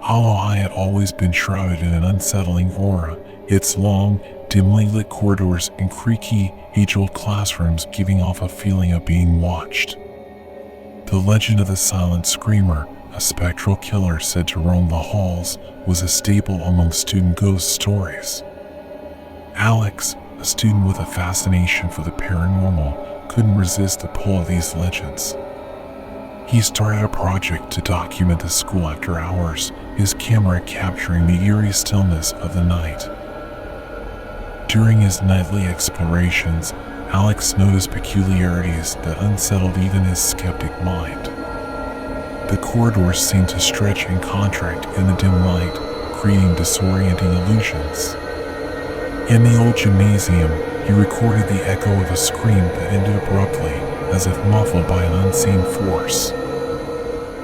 Hollow High had always been shrouded in an unsettling aura, its long, dimly lit corridors and creaky, age-old classrooms giving off a feeling of being watched. The legend of the Silent Screamer, a spectral killer said to roam the halls, was a staple among student ghost stories. Alex, a student with a fascination for the paranormal, couldn't resist the pull of these legends. He started a project to document the school after hours, his camera capturing the eerie stillness of the night. During his nightly explorations, Alex noticed peculiarities that unsettled even his skeptic mind. The corridors seemed to stretch and contract in the dim light, creating disorienting illusions. In the old gymnasium, he recorded the echo of a scream that ended abruptly, as if muffled by an unseen force.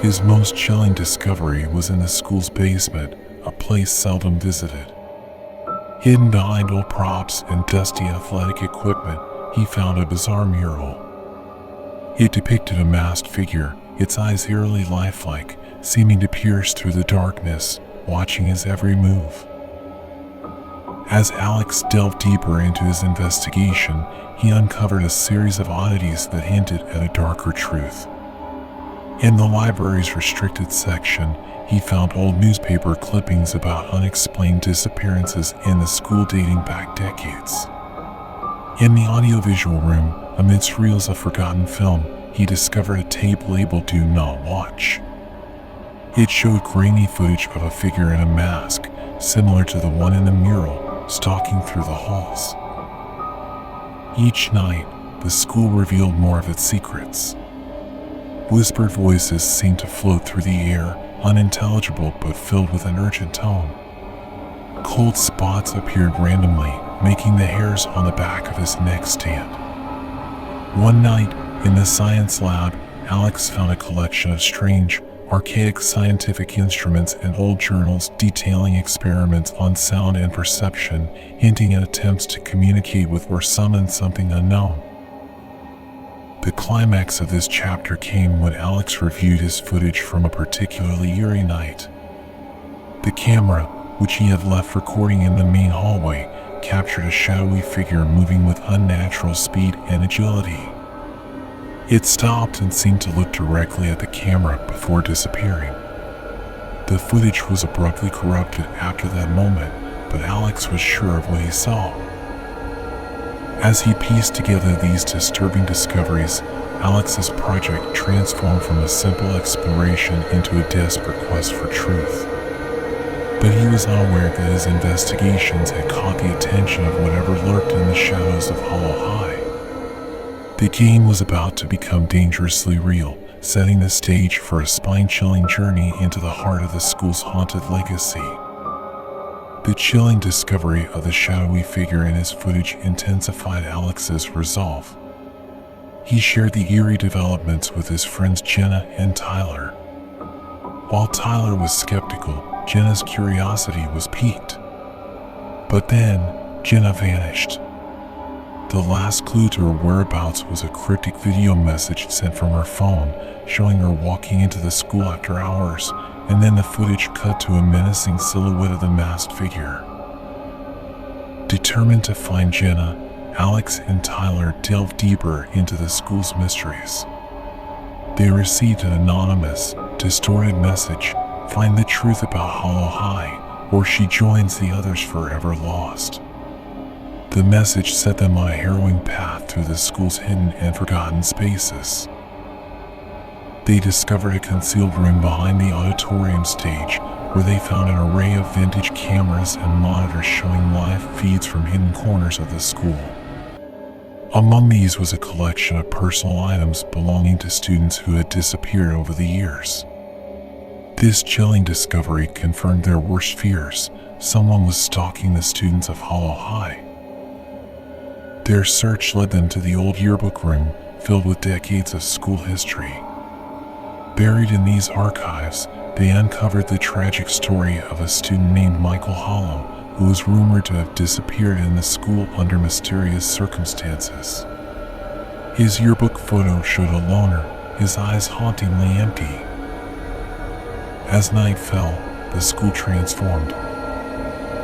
His most chilling discovery was in the school's basement, a place seldom visited. Hidden behind old props and dusty athletic equipment, he found a bizarre mural. It depicted a masked figure, its eyes eerily lifelike, seeming to pierce through the darkness, watching his every move. As Alex delved deeper into his investigation, he uncovered a series of oddities that hinted at a darker truth. In the library's restricted section, he found old newspaper clippings about unexplained disappearances in the school dating back decades. In the audiovisual room, amidst reels of forgotten film, he discovered a tape labeled "Do Not Watch." It showed grainy footage of a figure in a mask, similar to the one in the mural, stalking through the halls. Each night, the school revealed more of its secrets. Whispered voices seemed to float through the air, unintelligible but filled with an urgent tone. Cold spots appeared randomly, making the hairs on the back of his neck stand. One night, in the science lab, Alex found a collection of strange, archaic scientific instruments and old journals detailing experiments on sound and perception, hinting at attempts to communicate with or summon something unknown. The climax of this chapter came when Alex reviewed his footage from a particularly eerie night. The camera, which he had left recording in the main hallway, captured a shadowy figure moving with unnatural speed and agility. It stopped and seemed to look directly at the camera before disappearing. The footage was abruptly corrupted after that moment, but Alex was sure of what he saw. As he pieced together these disturbing discoveries, Alex's project transformed from a simple exploration into a desperate quest for truth. But he was unaware that his investigations had caught the attention of whatever lurked in the shadows of Hollow High. The game was about to become dangerously real, setting the stage for a spine-chilling journey into the heart of the school's haunted legacy. The chilling discovery of the shadowy figure in his footage intensified Alex's resolve. He shared the eerie developments with his friends Jenna and Tyler. While Tyler was skeptical, Jenna's curiosity was piqued. But then, Jenna vanished. The last clue to her whereabouts was a cryptic video message sent from her phone, showing her walking into the school after hours, and then the footage cut to a menacing silhouette of the masked figure. Determined to find Jenna, Alex and Tyler delved deeper into the school's mysteries. They received an anonymous, distorted message: "Find the truth about Hollow High, or she joins the others forever lost." The message set them on a harrowing path through the school's hidden and forgotten spaces. They discovered a concealed room behind the auditorium stage, where they found an array of vintage cameras and monitors showing live feeds from hidden corners of the school. Among these was a collection of personal items belonging to students who had disappeared over the years. This chilling discovery confirmed their worst fears: someone was stalking the students of Hollow High. Their search led them to the old yearbook room, filled with decades of school history. Buried in these archives, they uncovered the tragic story of a student named Michael Hollow, who was rumored to have disappeared in the school under mysterious circumstances. His yearbook photo showed a loner, his eyes hauntingly empty. As night fell, the school transformed.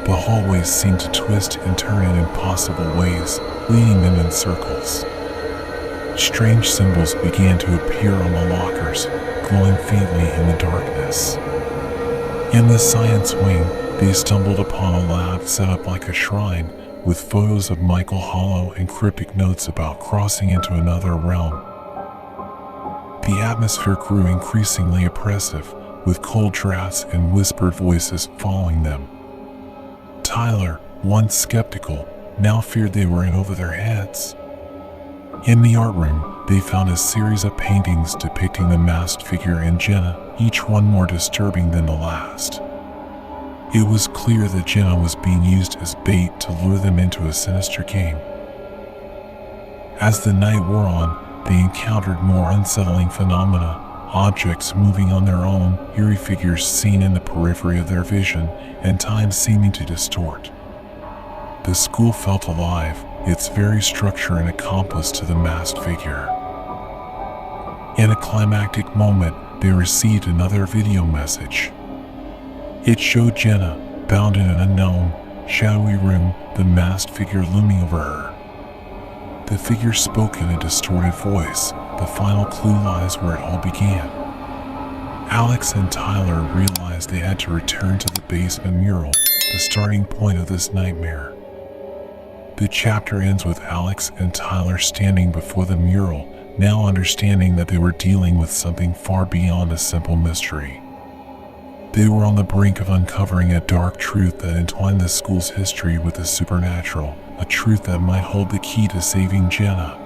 The hallways seemed to twist and turn in impossible ways, leading them in circles. Strange symbols began to appear on the lockers, glowing faintly in the darkness. In the science wing, they stumbled upon a lab set up like a shrine, with photos of Michael Hollow and cryptic notes about crossing into another realm. The atmosphere grew increasingly oppressive, with cold drafts and whispered voices following them. Tyler, once skeptical, now feared they were in over their heads. In the art room, they found a series of paintings depicting the masked figure and Jenna, each one more disturbing than the last. It was clear that Jenna was being used as bait to lure them into a sinister game. As the night wore on, they encountered more unsettling phenomena, objects moving on their own, eerie figures seen in the periphery of their vision, and time seeming to distort. The school felt alive, its very structure an accomplice to the masked figure. In a climactic moment, they received another video message. It showed Jenna, bound in an unknown, shadowy room, the masked figure looming over her. The figure spoke in a distorted voice. The final clue lies where it all began. Alex and Tyler realized they had to return to the basement mural, the starting point of this nightmare. The chapter ends with Alex and Tyler standing before the mural, now understanding that they were dealing with something far beyond a simple mystery. They were on the brink of uncovering a dark truth that entwined the school's history with the supernatural, a truth that might hold the key to saving Jenna.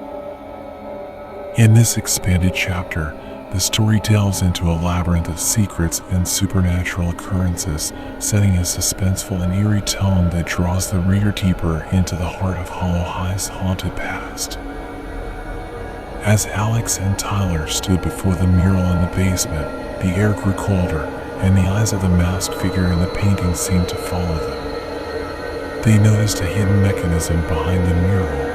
In this expanded chapter, the story delves into a labyrinth of secrets and supernatural occurrences, setting a suspenseful and eerie tone that draws the reader deeper into the heart of Hollow High's haunted past. As Alex and Tyler stood before the mural in the basement, the air grew colder, and the eyes of the masked figure in the painting seemed to follow them. They noticed a hidden mechanism behind the mural.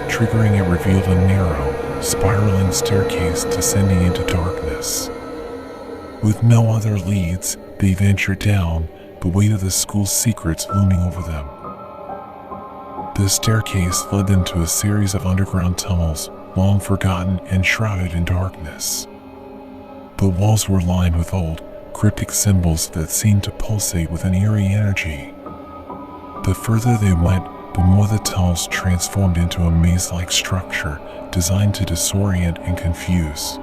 Triggering it revealed a narrow, spiraling staircase descending into darkness. With no other leads, they ventured down, the weight of the school's secrets looming over them. The staircase led them to a series of underground tunnels, long forgotten and shrouded in darkness. The walls were lined with old, cryptic symbols that seemed to pulsate with an eerie energy. The further they went, the more the tunnels transformed into a maze-like structure designed to disorient and confuse.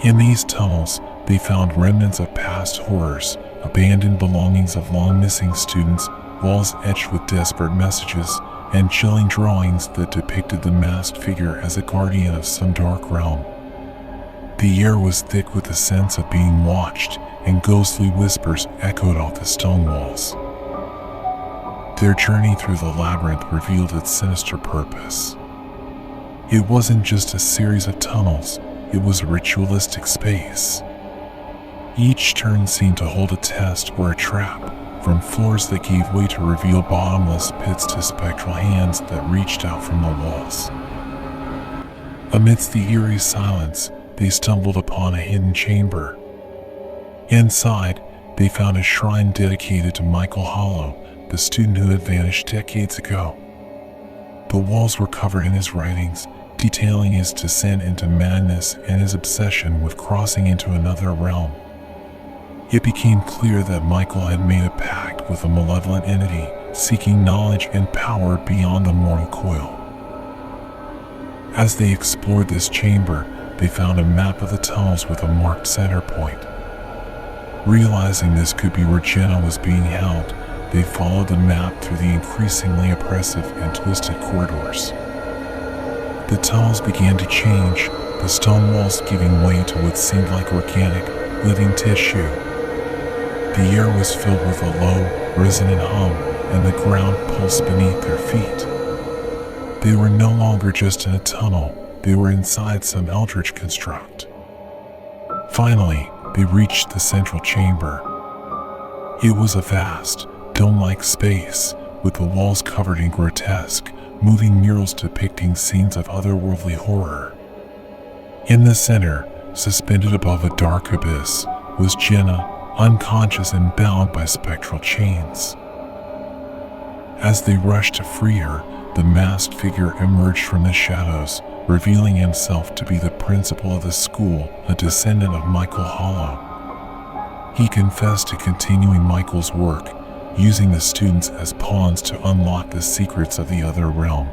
In these tunnels, they found remnants of past horrors, abandoned belongings of long-missing students, walls etched with desperate messages, and chilling drawings that depicted the masked figure as a guardian of some dark realm. The air was thick with the sense of being watched, and ghostly whispers echoed off the stone walls. Their journey through the labyrinth revealed its sinister purpose. It wasn't just a series of tunnels, it was a ritualistic space. Each turn seemed to hold a test or a trap, from floors that gave way to reveal bottomless pits to spectral hands that reached out from the walls. Amidst the eerie silence, they stumbled upon a hidden chamber. Inside, they found a shrine dedicated to Michael Hollow, the student who had vanished decades ago. The walls were covered in his writings, detailing his descent into madness and his obsession with crossing into another realm. It became clear that Michael had made a pact with a malevolent entity, seeking knowledge and power beyond the mortal coil. As they explored this chamber, they found a map of the tunnels with a marked center point. Realizing this could be where Jenna was being held, they followed the map through the increasingly oppressive and twisted corridors. The tunnels began to change, the stone walls giving way to what seemed like organic, living tissue. The air was filled with a low, resonant hum, and the ground pulsed beneath their feet. They were no longer just in a tunnel, they were inside some eldritch construct. Finally, they reached the central chamber. It was a vast, dome-like space, with the walls covered in grotesque, moving murals depicting scenes of otherworldly horror. In the center, suspended above a dark abyss, was Jenna, unconscious and bound by spectral chains. As they rushed to free her, the masked figure emerged from the shadows, revealing himself to be the principal of the school, a descendant of Michael Hollow. He confessed to continuing Michael's work, using the students as pawns to unlock the secrets of the other realm.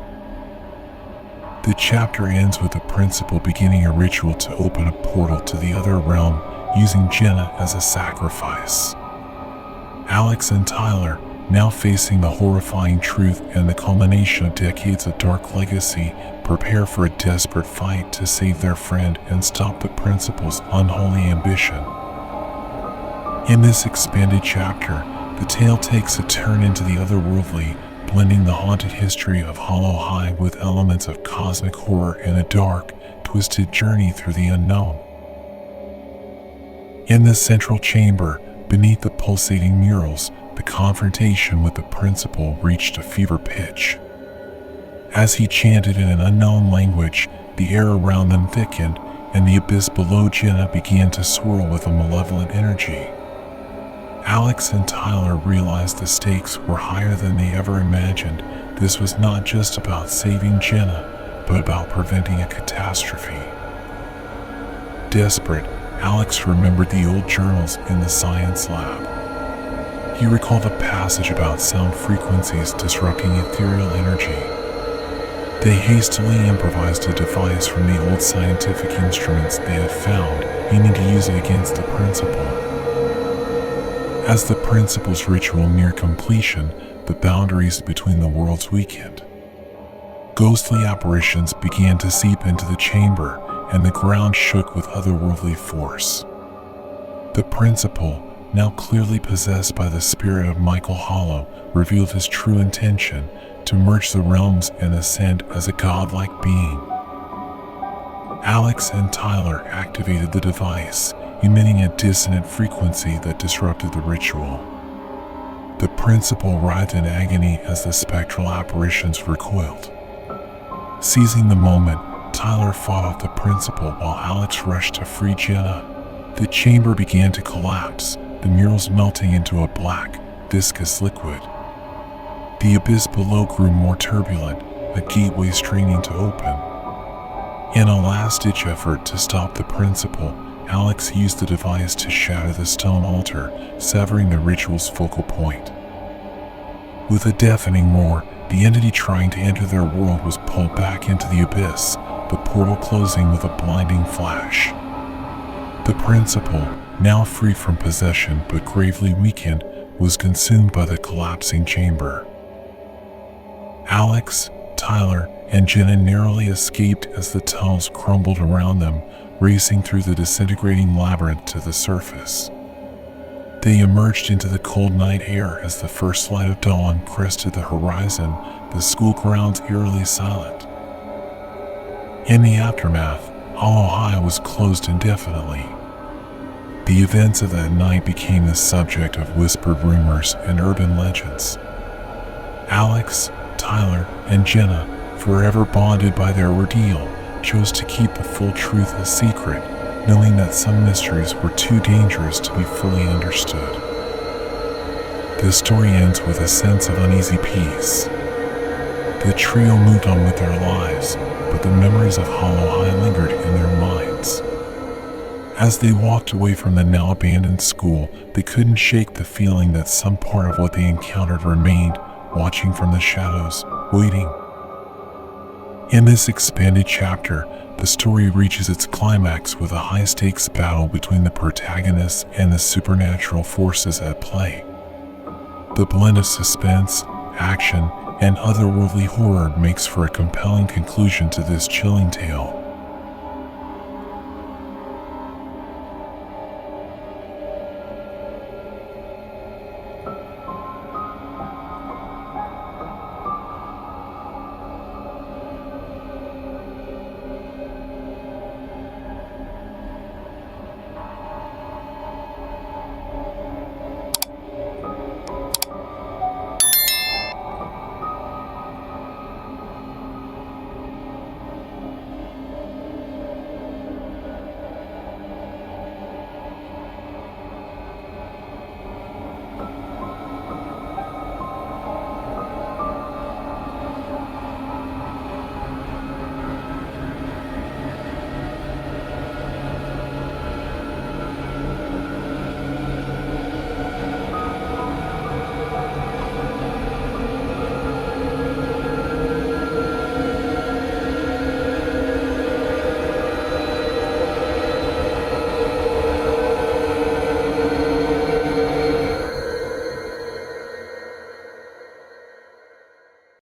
The chapter ends with the principal beginning a ritual to open a portal to the other realm, using Jenna as a sacrifice. Alex and Tyler, now facing the horrifying truth and the culmination of decades of dark legacy, prepare for a desperate fight to save their friend and stop the principal's unholy ambition. In this expanded chapter, the tale takes a turn into the otherworldly, blending the haunted history of Hollow High with elements of cosmic horror and a dark, twisted journey through the unknown. In the central chamber, beneath the pulsating murals, the confrontation with the principal reached a fever pitch. As he chanted in an unknown language, the air around them thickened, and the abyss below Jenna began to swirl with a malevolent energy. Alex and Tyler realized the stakes were higher than they ever imagined. This was not just about saving Jenna, but about preventing a catastrophe. Desperate, Alex remembered the old journals in the science lab. He recalled a passage about sound frequencies disrupting ethereal energy. They hastily improvised a device from the old scientific instruments they had found, aiming to use it against the principal. As the principal's ritual neared completion, the boundaries between the worlds weakened. Ghostly apparitions began to seep into the chamber, and the ground shook with otherworldly force. The principal, now clearly possessed by the spirit of Michael Hollow, revealed his true intention to merge the realms and ascend as a godlike being. Alex and Tyler activated the device, emitting a dissonant frequency that disrupted the ritual. The principal writhed in agony as the spectral apparitions recoiled. Seizing the moment, Tyler fought off the principal while Alex rushed to free Jenna. The chamber began to collapse, the murals melting into a black, viscous liquid. The abyss below grew more turbulent, a gateway straining to open. In a last-ditch effort to stop the principal, Alex used the device to shatter the stone altar, severing the ritual's focal point. With a deafening roar, the entity trying to enter their world was pulled back into the abyss, the portal closing with a blinding flash. The principal, now free from possession but gravely weakened, was consumed by the collapsing chamber. Alex, Tyler, and Jenna narrowly escaped as the tunnels crumbled around them, racing through the disintegrating labyrinth to the surface. They emerged into the cold night air as the first light of dawn crested the horizon, the school grounds eerily silent. In the aftermath, Hollow High was closed indefinitely. The events of that night became the subject of whispered rumors and urban legends. Alex, Tyler, and Jenna, forever bonded by their ordeal, chose to keep the full truth a secret, knowing that some mysteries were too dangerous to be fully understood. The story ends with a sense of uneasy peace. The trio moved on with their lives, but the memories of Hollow High lingered in their minds. As they walked away from the now abandoned school, they couldn't shake the feeling that some part of what they encountered remained, watching from the shadows, waiting. In this expanded chapter, the story reaches its climax with a high-stakes battle between the protagonists and the supernatural forces at play. The blend of suspense, action, and otherworldly horror makes for a compelling conclusion to this chilling tale.